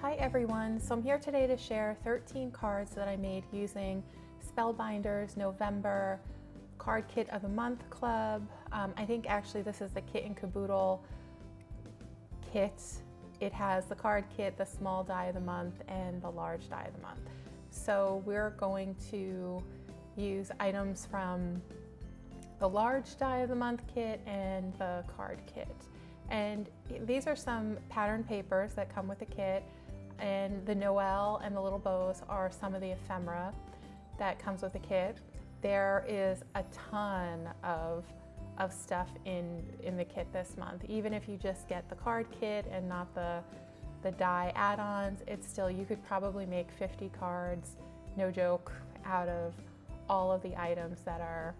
Hi everyone, so I'm here today to share 13 cards that I made using Spellbinders November Card Kit of the Month Club. I think actually this is the Kit and Caboodle kit. It has the card kit, the small die of the month, and the large die of the month. So we're going to use items from the large die of the month kit and the card kit. And these are some pattern papers that come with the kit, and the Noel and the little bows are some of the ephemera that comes with the kit. There is a ton of stuff in the kit this month. Even if you just get the card kit and not the die add-ons, it's still, you could probably make 50 cards, no joke, out of all of the items that are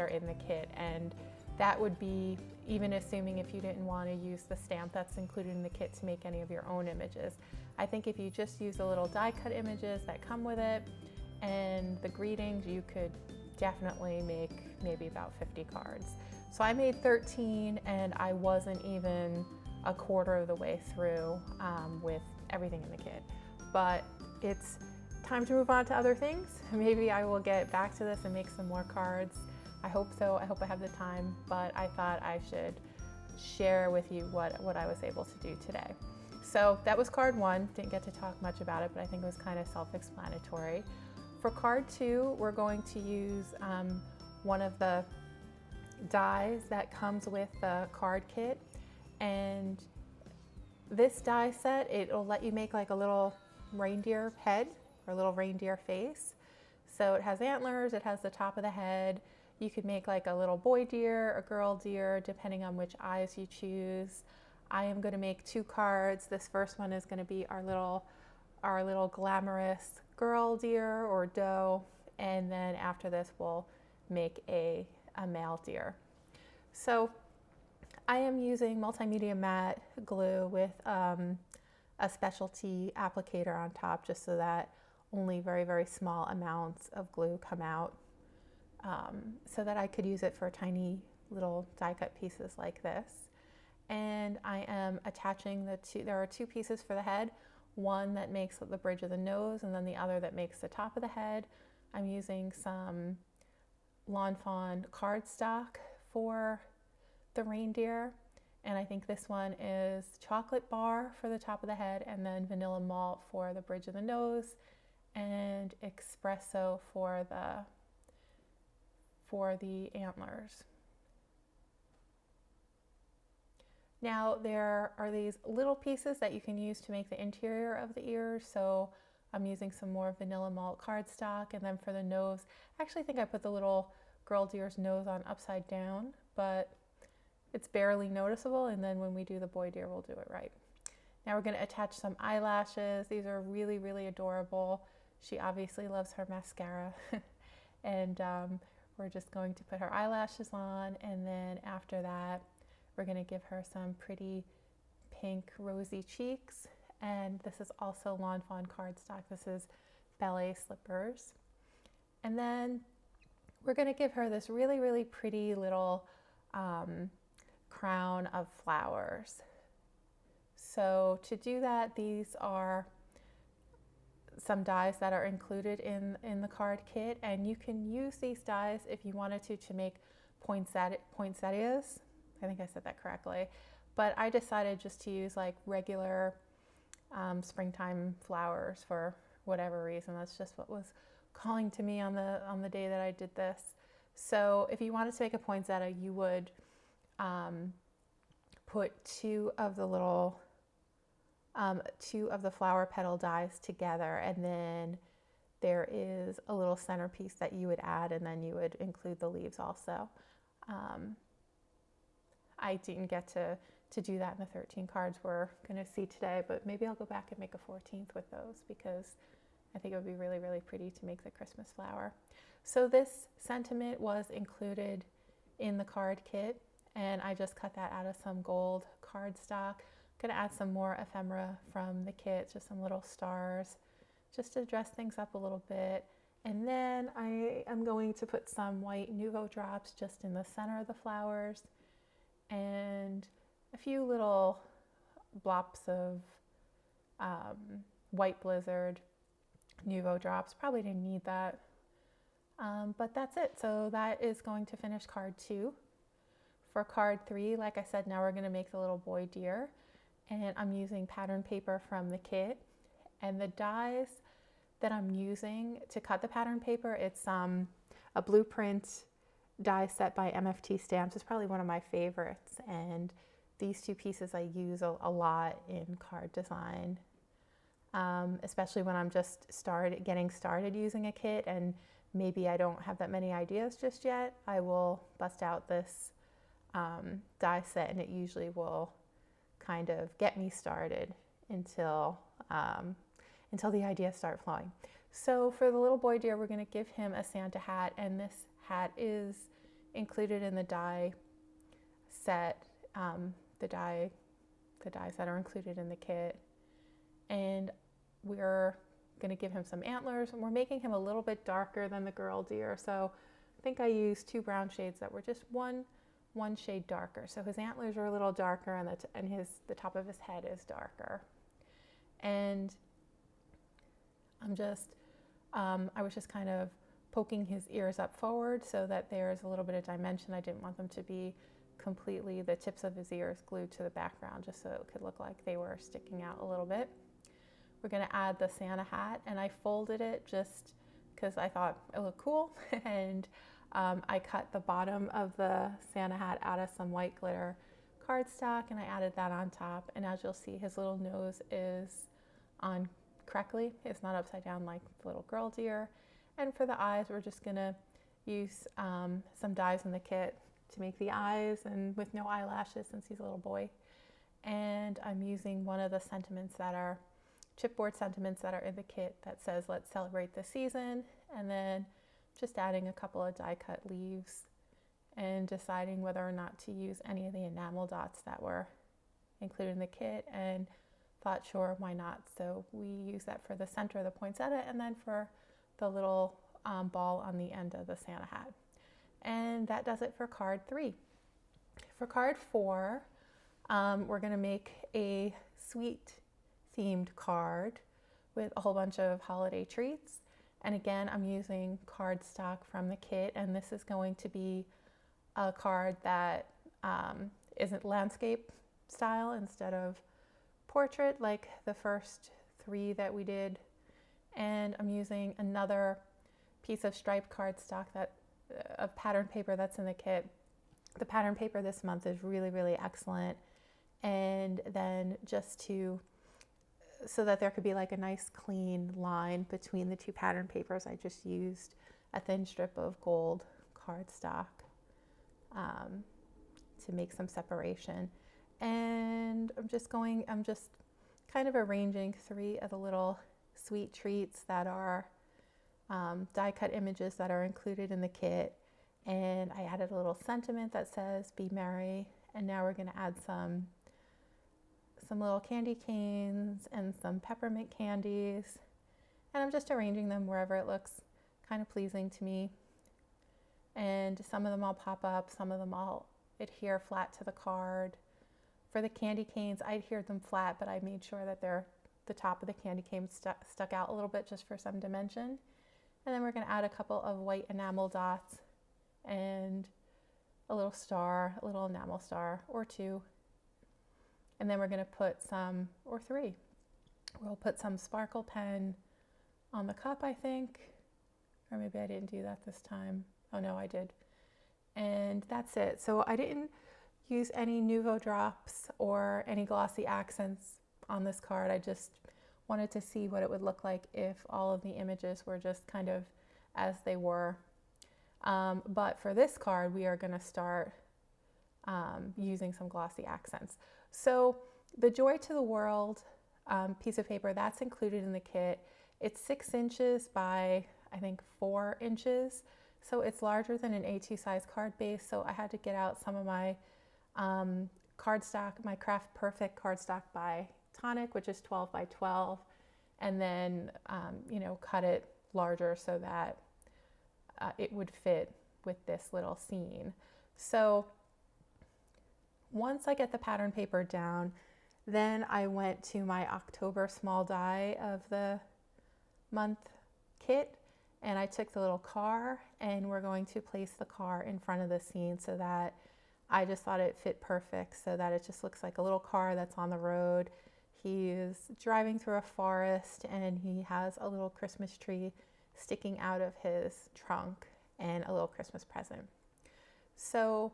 in the kit. And that would be even assuming if you didn't want to use the stamp that's included in the kit to make any of your own images. I think if you just use the little die cut images that come with it and the greetings, you could definitely make maybe about 50 cards. So I made 13 and I wasn't even a quarter of the way through with everything in the kit. But it's time to move on to other things. Maybe I will get back to this and make some more cards. I hope so. I hope I have the time, but I thought I should share with you what I was able to do today. So that was card one. Didn't get to talk much about it, but I think it was kind of self-explanatory. For card two, we're going to use one of the dies that comes with the card kit. And this die set, it'll let you make like a little reindeer head or a little reindeer face. So it has antlers, it has the top of the head. You could make like a little boy deer, a girl deer, depending on which eyes you choose. I am going to make 2 cards. This first one is going to be our little glamorous girl deer or doe, and then after this we'll make a male deer. So I am using multimedia matte glue with a specialty applicator on top, just so that only very, very small amounts of glue come out, so that I could use it for tiny little die cut pieces like this. And I am attaching there are 2 pieces for the head, one that makes the bridge of the nose and then the other that makes the top of the head. I'm using some Lawn Fawn cardstock for the reindeer, and I think this one is chocolate bar for the top of the head, and then vanilla malt for the bridge of the nose, and espresso for the antlers. Now there are these little pieces that you can use to make the interior of the ears, so I'm using some more vanilla malt cardstock. And then for the nose, I actually think I put the little girl deer's nose on upside down, but it's barely noticeable, and then when we do the boy deer, we'll do it right. Now we're going to attach some eyelashes. These are really, really adorable. She obviously loves her mascara. And we're just going to put her eyelashes on, and then after that we're going to give her some pretty pink rosy cheeks. And this is also Lawn Fawn cardstock. This is ballet slippers. And then we're going to give her this really, really pretty little crown of flowers. So to do that, these are some dies that are included in the card kit, and you can use these dies if you wanted to make poinsettias. I think I said that correctly, but I decided just to use like regular springtime flowers for whatever reason. That's just what was calling to me on the day that I did this. So if you wanted to make a poinsettia, you would put 2 of the little 2 of the flower petal dies together, and then there is a little centerpiece that you would add, and then you would include the leaves also. I didn't get to do that in the 13 cards we're going to see today, but maybe I'll go back and make a 14th with those, because I think it would be really, really pretty to make the Christmas flower. So this sentiment was included in the card kit, and I just cut that out of some gold cardstock. I'm going to add some more ephemera from the kit, just some little stars, just to dress things up a little bit. And then I am going to put some white Nuvo drops just in the center of the flowers. And a few little blops of White Blizzard Nuvo drops. Probably didn't need that, but that's it. So that is going to finish card 2. For card 3, like I said, now we're going to make the little boy deer, and I'm using pattern paper from the kit, and the dies that I'm using to cut the pattern paper, it's a blueprint die set by MFT Stamps. It's probably one of my favorites, and these 2 pieces I use a lot in card design, especially when I'm just getting started using a kit and maybe I don't have that many ideas just yet. I will bust out this die set, and it usually will kind of get me started until the ideas start flowing. So for the little boy deer, we're going to give him a Santa hat, and this hat is included in the die set, the dies that are included in the kit. And we're going to give him some antlers, and we're making him a little bit darker than the girl deer. So I think I used 2 brown shades that were just one shade darker. So his antlers are a little darker, and the top of his head is darker. And I was just kind of poking his ears up forward so that there's a little bit of dimension. I didn't want them to be completely the tips of his ears glued to the background, just so it could look like they were sticking out a little bit. We're going to add the Santa hat, and I folded it just because I thought it looked cool. And I cut the bottom of the Santa hat out of some white glitter cardstock, and I added that on top. And as you'll see, his little nose is on correctly. It's not upside down like the little girl deer. And for the eyes, we're just going to use some dies in the kit to make the eyes, and with no eyelashes since he's a little boy. And I'm using one of the sentiments that are chipboard sentiments that are in the kit that says, "Let's celebrate the season," and then just adding a couple of die cut leaves and deciding whether or not to use any of the enamel dots that were included in the kit, and thought, sure, why not? So we use that for the center of the poinsettia, and then for the little ball on the end of the Santa hat. And that does it for card 3. For card 4, we're going to make a sweet themed card with a whole bunch of holiday treats. And again, I'm using cardstock from the kit, and this is going to be a card that isn't landscape style instead of portrait like the first 3 that we did. And I'm using another piece of striped cardstock of pattern paper that's in the kit. The pattern paper this month is really, really excellent. And then just so that there could be like a nice clean line between the 2 pattern papers, I just used a thin strip of gold cardstock to make some separation. And I'm just kind of arranging 3 of the little sweet treats that are die cut images that are included in the kit. And I added a little sentiment that says, "Be merry." And now we're going to add some little candy canes and some peppermint candies. And I'm just arranging them wherever it looks kind of pleasing to me. And some of them I'll pop up, some of them I'll adhere flat to the card. For the candy canes, I adhered them flat, but I made sure that the top of the candy cane stuck out a little bit just for some dimension. And then we're going to add a couple of white enamel dots and a little star, a little enamel star or 2. And then we're going to put or 3. We'll put some sparkle pen on the cup, I think. Or maybe I didn't do that this time. Oh no, I did. And that's it. So I didn't use any Nuvo drops or any glossy accents on this card. I just wanted to see what it would look like if all of the images were just kind of as they were. But for this card, we are going to start using some glossy accents. So the Joy to the World piece of paper, that's included in the kit. It's 6 inches by, I think, 4 inches. So it's larger than an A2 size card base. So I had to get out some of my cardstock, my Craft Perfect cardstock by Tonic, which is 12 by 12, and then cut it larger so that it would fit with this little scene. So once I get the pattern paper down, then I went to my October small die of the month kit, and I took the little car, and we're going to place the car in front of the scene so that I just thought it fit perfect, so that it just looks like a little car that's on the road. He's driving through a forest and he has a little Christmas tree sticking out of his trunk and a little Christmas present. So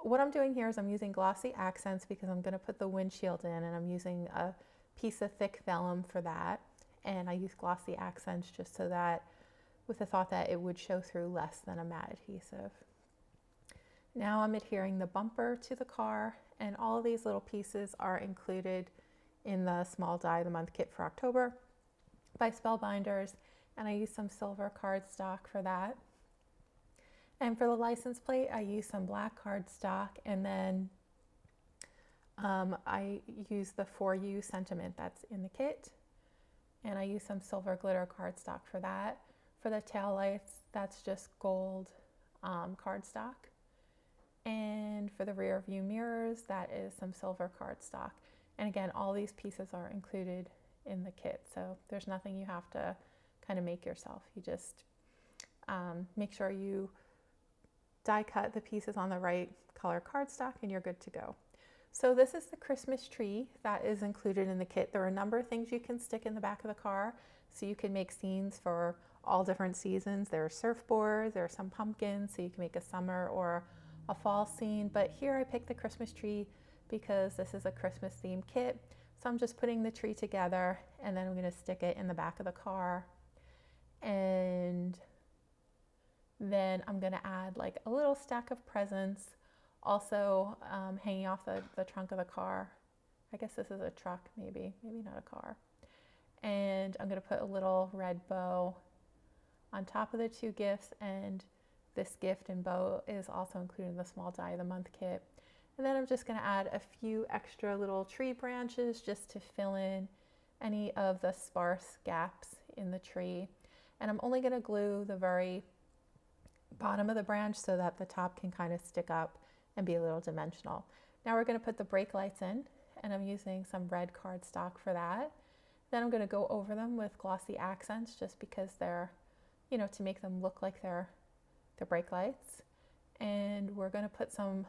what I'm doing here is I'm using glossy accents because I'm going to put the windshield in, and I'm using a piece of thick vellum for that. And I use glossy accents just so that, with the thought that it would show through less than a matte adhesive. Now I'm adhering the bumper to the car, and all of these little pieces are included in the small die of the month kit for October by Spellbinders, and I use some silver cardstock for that. And for the license plate, I use some black cardstock, and then I use the For You sentiment that's in the kit, and I use some silver glitter cardstock for that. For the tail lights, that's just gold cardstock. And for the rear view mirrors, that is some silver cardstock. And again, all these pieces are included in the kit, so there's nothing you have to kind of make yourself. You just make sure you die cut the pieces on the right color cardstock and you're good to go. So this is the Christmas tree that is included in the kit. There are a number of things you can stick in the back of the car, so you can make scenes for all different seasons. There are surfboards, there are some pumpkins, so you can make a summer or a fall scene. But here I picked the Christmas tree because this is a Christmas themed kit. So I'm just putting the tree together, and then I'm going to stick it in the back of the car. And then I'm going to add like a little stack of presents, also hanging off the trunk of the car. I guess this is a truck, maybe not a car. And I'm going to put a little red bow on top of the two gifts, and this gift and bow is also included in the small die of the month kit. And then I'm just going to add a few extra little tree branches just to fill in any of the sparse gaps in the tree. And I'm only going to glue the very bottom of the branch so that the top can kind of stick up and be a little dimensional. Now we're going to put the brake lights in, and I'm using some red cardstock for that. Then I'm going to go over them with glossy accents just because they're, to make them look like they're brake lights. And we're going to put some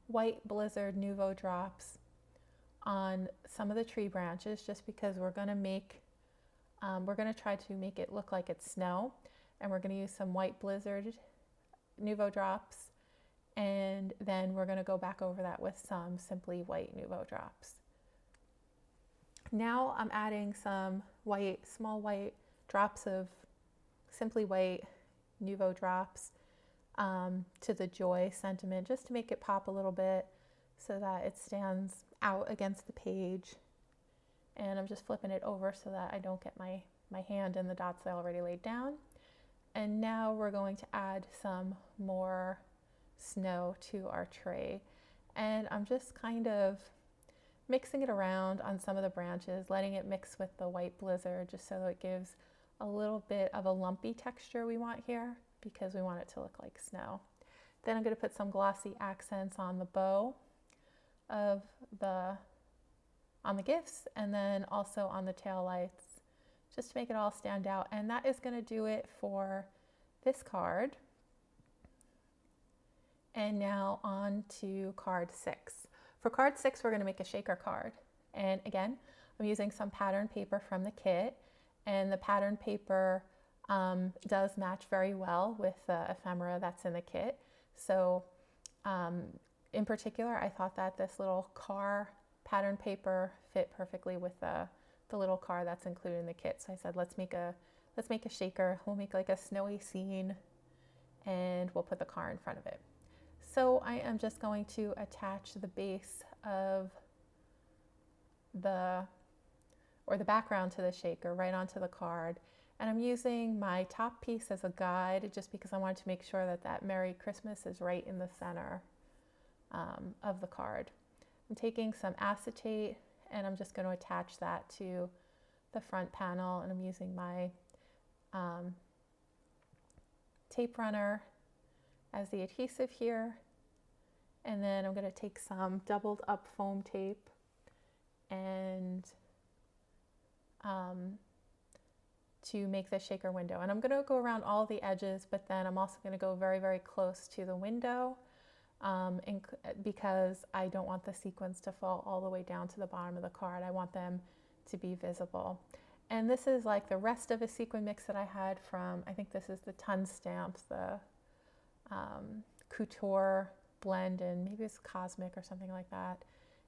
white Blizzard Nuvo drops on some of the tree branches just because we're going to try to make it look like it's snow. And we're going to use some white Blizzard Nuvo drops, and then we're going to go back over that with some Simply White Nuvo drops. Now I'm adding some small white drops of Simply White Nuvo drops to the Joy sentiment, just to make it pop a little bit so that it stands out against the page. And I'm just flipping it over so that I don't get my hand in the dots I already laid down. And now we're going to add some more snow to our tray. And I'm just kind of mixing it around on some of the branches, letting it mix with the white Blizzard just so it gives a little bit of a lumpy texture we want here because we want it to look like snow. Then I'm going to put some glossy accents on the bow on the gifts, and then also on the tail lights, just to make it all stand out. And that is going to do it for this card. And now on to card 6. For card 6, we're going to make a shaker card. And again, I'm using some pattern paper from the kit, and the pattern paper does match very well with the ephemera that's in the kit. So in particular, I thought that this little car pattern paper fit perfectly with the little car that's included in the kit. So I said, let's make a shaker. We'll make like a snowy scene, and we'll put the car in front of it. So I am just going to attach the base of the background to the shaker right onto the card. And I'm using my top piece as a guide just because I wanted to make sure that Merry Christmas is right in the center of the card. I'm taking some acetate, and I'm just going to attach that to the front panel, and I'm using my tape runner as the adhesive here, And then I'm going to take some doubled up foam tape and to make the shaker window. And I'm going to go around all the edges, but then I'm also going to go very, very close to the window because I don't want the sequins to fall all the way down to the bottom of the card. I want them to be visible. And this is like the rest of a sequin mix that I had from, I think this is the Ton Stamps, the Couture blend, and maybe it's Cosmic or something like that.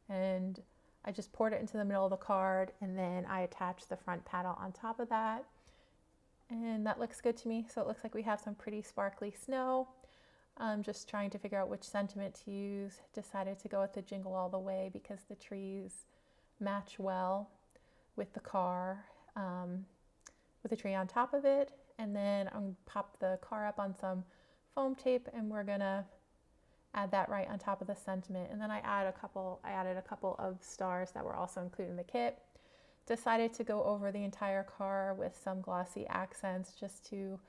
And I just poured it into the middle of the card, and then I attached the front paddle on top of that. And that looks good to me. So it looks like we have some pretty sparkly snow. I'm just trying to figure out which sentiment to use. Decided to go with the Jingle All the Way because the trees match well with the car, with the tree on top of it. And then I'm gonna pop the car up on some foam tape, and we're gonna add that right on top of the sentiment. And then I added a couple of stars that were also included in the kit. Decided to go over the entire car with some glossy accents just to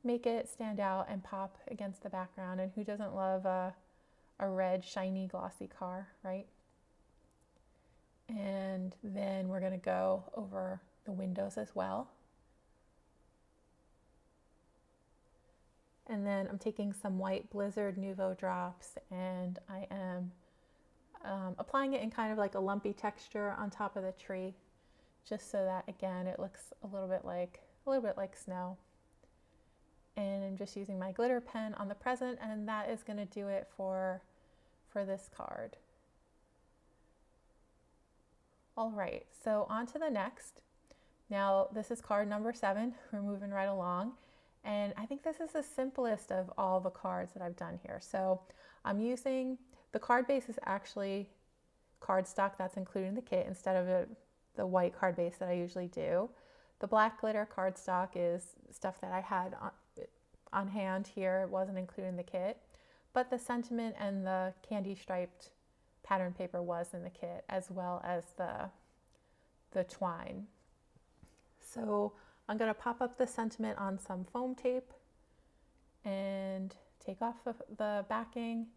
make it stand out and pop against the background. And who doesn't love a red, shiny, glossy car, right? And then we're gonna go over the windows as well. And then I'm taking some white Blizzard Nouveau drops, and I am applying it in kind of like a lumpy texture on top of the tree, just so that again it looks a little bit like snow. And I'm just using my glitter pen on the present, and that is going to do it for this card. All right, so on to the next. Now this is card number 7. We're moving right along. And I think this is the simplest of all the cards that I've done here. So I'm using, the card base is actually cardstock that's included in the kit instead of the white card base that I usually do. The black glitter cardstock is stuff that I had on hand here. It wasn't included in the kit. But the sentiment and the candy striped pattern paper was in the kit, as well as the twine. So I'm going to pop up the sentiment on some foam tape and take off the backing,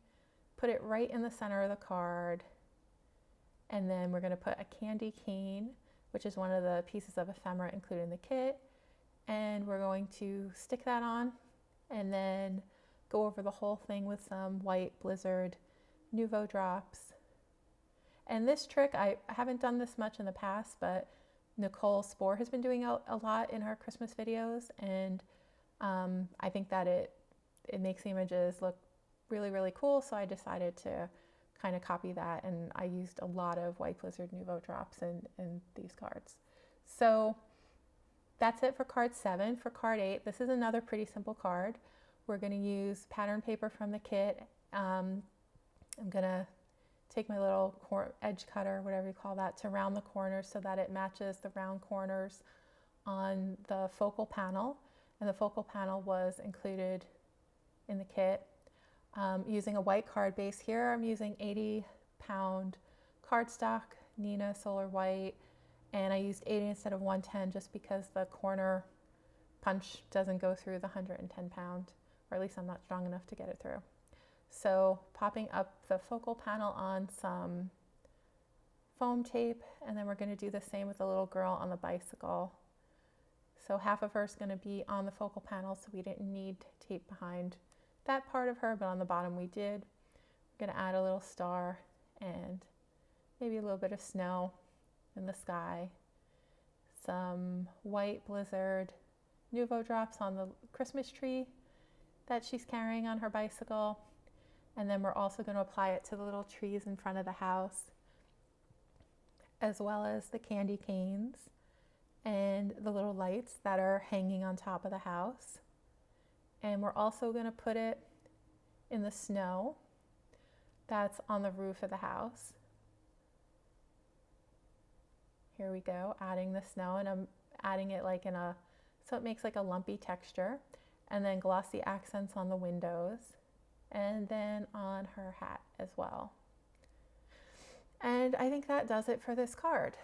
put it right in the center of the card, and then we're going to put a candy cane, which is one of the pieces of ephemera included in the kit, and we're going to stick that on and then go over the whole thing with some white Blizzard Nouveau drops. And this trick, I haven't done this much in the past, but Nicole Spohr has been doing a lot in her Christmas videos, and I think that it makes the images look really, really cool, so I decided to kind of copy that, and I used a lot of white Blizzard Nouveau drops in these cards. So that's it for card 7. For card 8, this is another pretty simple card. We're going to use pattern paper from the kit. I'm going to take my little edge cutter, whatever you call that, to round the corners so that it matches the round corners on the focal panel. And the focal panel was included in the kit. Using a white card base here, I'm using 80-pound cardstock, Neenah Solar White, and I used 80 instead of 110 just because the corner punch doesn't go through the 110-pound, or at least I'm not strong enough to get it through. So popping up the focal panel on some foam tape, and then we're going to do the same with the little girl on the bicycle. So half of her is going to be on the focal panel, so we didn't need tape behind that part of her, but on the bottom we did. We're going to add a little star and maybe a little bit of snow in the sky. Some white Blizzard Nouveau drops on the Christmas tree that she's carrying on her bicycle. And then we're also going to apply it to the little trees in front of the house, as well as the candy canes and the little lights that are hanging on top of the house. And we're also going to put it in the snow that's on the roof of the house. Here we go, adding the snow, and I'm adding it like so it makes like a lumpy texture, and then glossy accents on the windows, and then on her hat as well. And I think that does it for this card.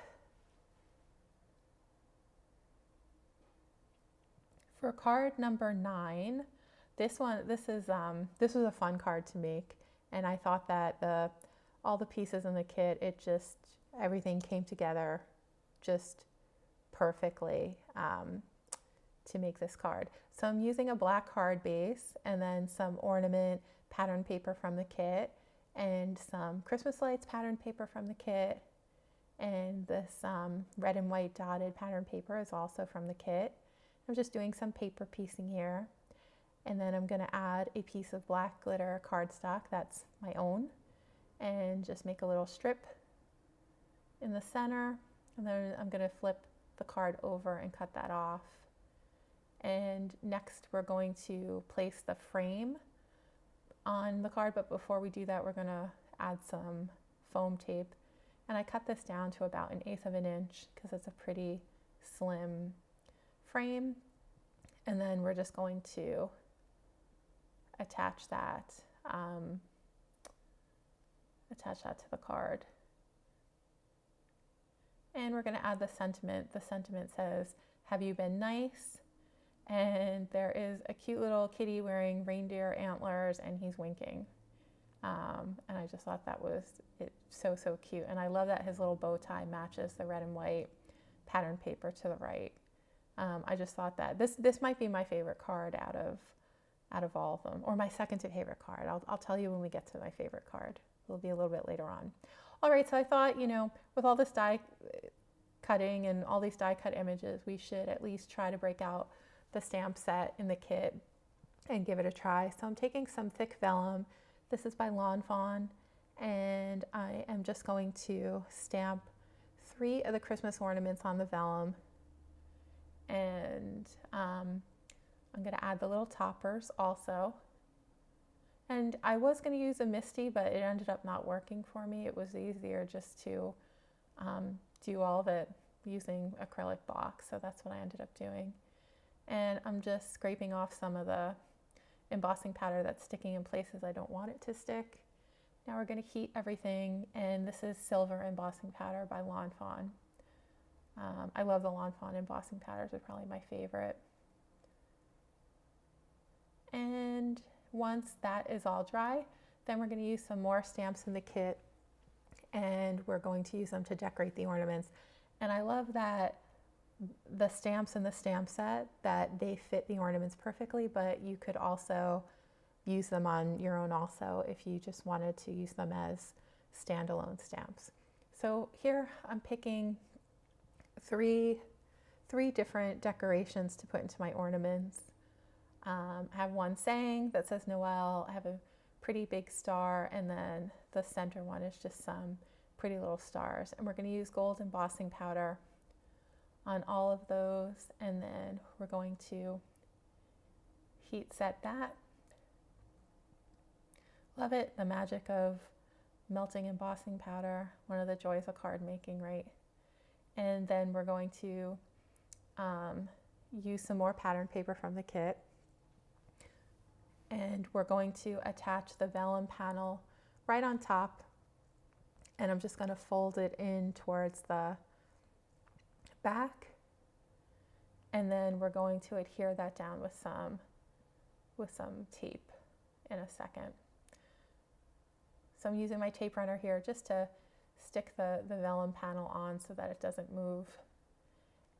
For card number 9, this was a fun card to make, And I thought that all the pieces in the kit, everything came together just perfectly to make this card. So I'm using a black card base and then some ornament pattern paper from the kit and some Christmas lights pattern paper from the kit. And this red and white dotted pattern paper is also from the kit. I'm just doing some paper piecing here. And then I'm going to add a piece of black glitter cardstock that's my own and just make a little strip in the center. And then I'm going to flip the card over and cut that off. And next we're going to place the frame on the card, but before we do that we're going to add some foam tape. And I cut this down to about 1/8 of an inch because it's a pretty slim frame. And then we're just going to attach that to the card. And we're going to add the sentiment. The sentiment says, "Have you been nice?" And there is a cute little kitty wearing reindeer antlers and he's winking. And I just thought that was so cute. And I love that his little bow tie matches the red and white pattern paper to the right. I just thought that this might be my favorite card out of all of them, or my second to favorite card. I'll tell you when we get to my favorite card. It'll be a little bit later on. All right, so I thought, with all this die cutting and all these die cut images, we should at least try to break out the stamp set in the kit and give it a try. So I'm taking some thick vellum. This is by Lawn Fawn, and I am just going to stamp 3 of the Christmas ornaments on the vellum. And I'm going to add the little toppers also. And I was going to use a Misty, but it ended up not working for me. It was easier just to do all of it using acrylic block. So that's what I ended up doing. And I'm just scraping off some of the embossing powder that's sticking in places I don't want it to stick. Now we're going to heat everything, and this is silver embossing powder by Lawn Fawn. I love the Lawn Fawn embossing powders. They're probably my favorite. And once that is all dry, then we're going to use some more stamps in the kit, and we're going to use them to decorate the ornaments. And I love that the stamps in the stamp set, that they fit the ornaments perfectly, but you could also use them on your own also if you just wanted to use them as standalone stamps. So here I'm picking three different decorations to put into my ornaments. I have one saying that says Noel. I have a pretty big star, and then the center one is just some pretty little stars. And we're going to use gold embossing powder on all of those, and then we're going to heat set that. Love it, the magic of melting embossing powder, one of the joys of card making, right? And then we're going to use some more pattern paper from the kit, and we're going to attach the vellum panel right on top, and I'm just going to fold it in towards the back, and then we're going to adhere that down with some tape in a second. So I'm using my tape runner here just to stick the vellum panel on so that it doesn't move.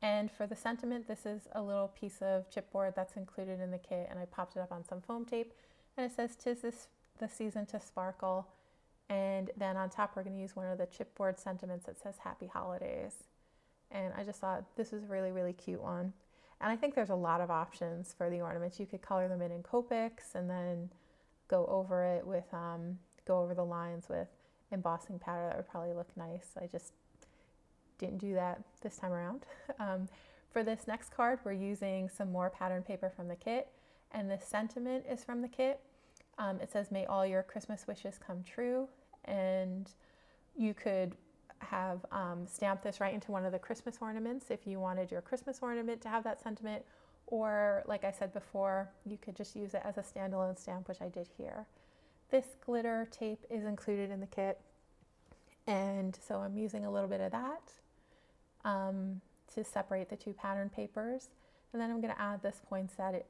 And for the sentiment, this is a little piece of chipboard that's included in the kit, and I popped it up on some foam tape, and it says, "'Tis the season to sparkle." And then on top we're going to use one of the chipboard sentiments that says "Happy Holidays." And I just thought this was a really cute one. And I think there's a lot of options for the ornaments. You could color them in Copics and then go over it with go over the lines with embossing powder. That would probably look nice. I just didn't do that this time around. For this next card, we're using some more pattern paper from the kit, and this sentiment is from the kit. It says, "May all your Christmas wishes come true," and you could have stamped this right into one of the Christmas ornaments if you wanted your Christmas ornament to have that sentiment, or like I said before, you could just use it as a standalone stamp, which I did here. This glitter tape is included in the kit, and so I'm using a little bit of that to separate the two pattern papers. And then I'm going to add this poinsettia,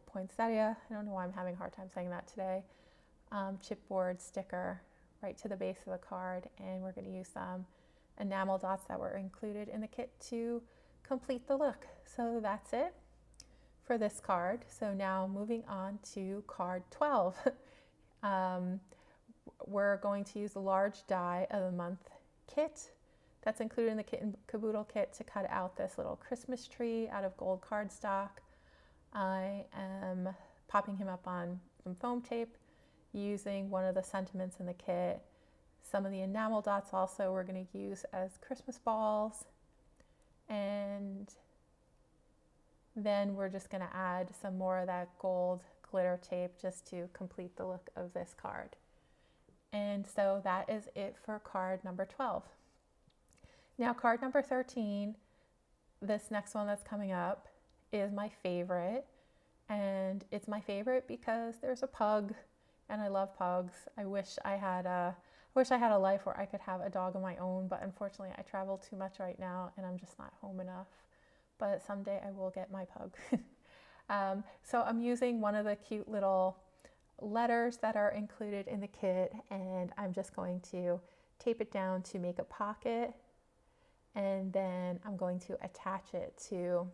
I don't know why I'm having a hard time saying that today, chipboard sticker right to the base of the card, and we're going to use some enamel dots that were included in the kit to complete the look. So that's it for this card. So now moving on to card 12. We're going to use the large die of the month kit that's included in the Kit and Caboodle kit to cut out this little Christmas tree out of gold cardstock. I am popping him up on some foam tape using one of the sentiments in the kit. Some of the enamel dots also we're going to use as Christmas balls, and then we're just going to add some more of that gold glitter tape just to complete the look of this card. And so that is it for card number 12. Now card number 13, this next one that's coming up, is my favorite, and it's my favorite because there's a pug, and I love pugs. I wish I had a life where I could have a dog of my own, but unfortunately I travel too much right now and I'm just not home enough. But someday I will get my pug. So I'm using one of the cute little letters that are included in the kit, and I'm just going to tape it down to make a pocket, and then I'm going to attach it to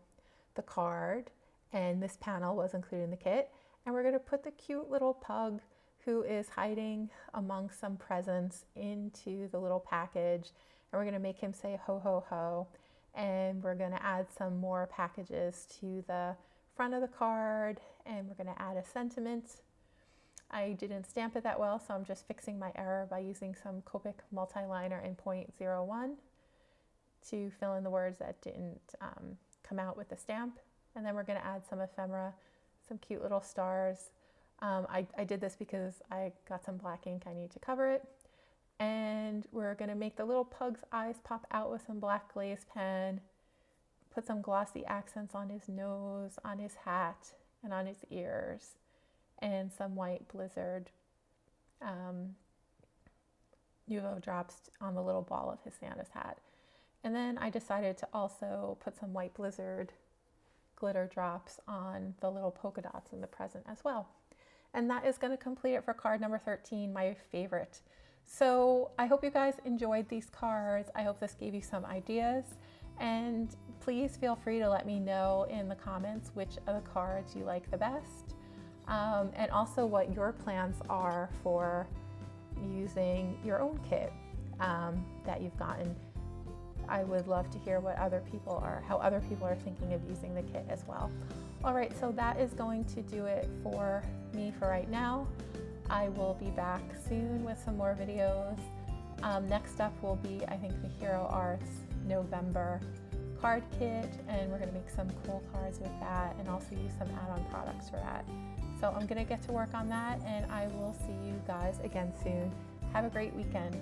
the card. And this panel was included in the kit, and we're going to put the cute little pug who is hiding among some presents into the little package, and we're going to make him say ho ho ho, and we're going to add some more packages to the front of the card, and we're going to add a sentiment. I didn't stamp it that well, so I'm just fixing my error by using some Copic multi-liner in 0.01 to fill in the words that didn't come out with the stamp. And then we're going to add some ephemera, some cute little stars. I did this because I got some black ink I need to cover it. And we're going to make the little pug's eyes pop out with some black glaze pen, put some glossy accents on his nose, on his hat, and on his ears, and some white blizzard UV drops on the little ball of his Santa's hat. And then I decided to also put some white blizzard glitter drops on the little polka dots in the present as well. And that is going to complete it for card number 13, my favorite. So I hope you guys enjoyed these cards. I hope this gave you some ideas, and please feel free to let me know in the comments which of the cards you like the best, and also what your plans are for using your own kit that you've gotten. I would love to hear what how other people are thinking of using the kit as well. All right, so that is going to do it for me for right now. I will be back soon with some more videos. Next up will be, I think, the Hero Arts November card kit, and we're going to make some cool cards with that and also use some add-on products for that. So I'm going to get to work on that, and I will see you guys again soon. Have a great weekend.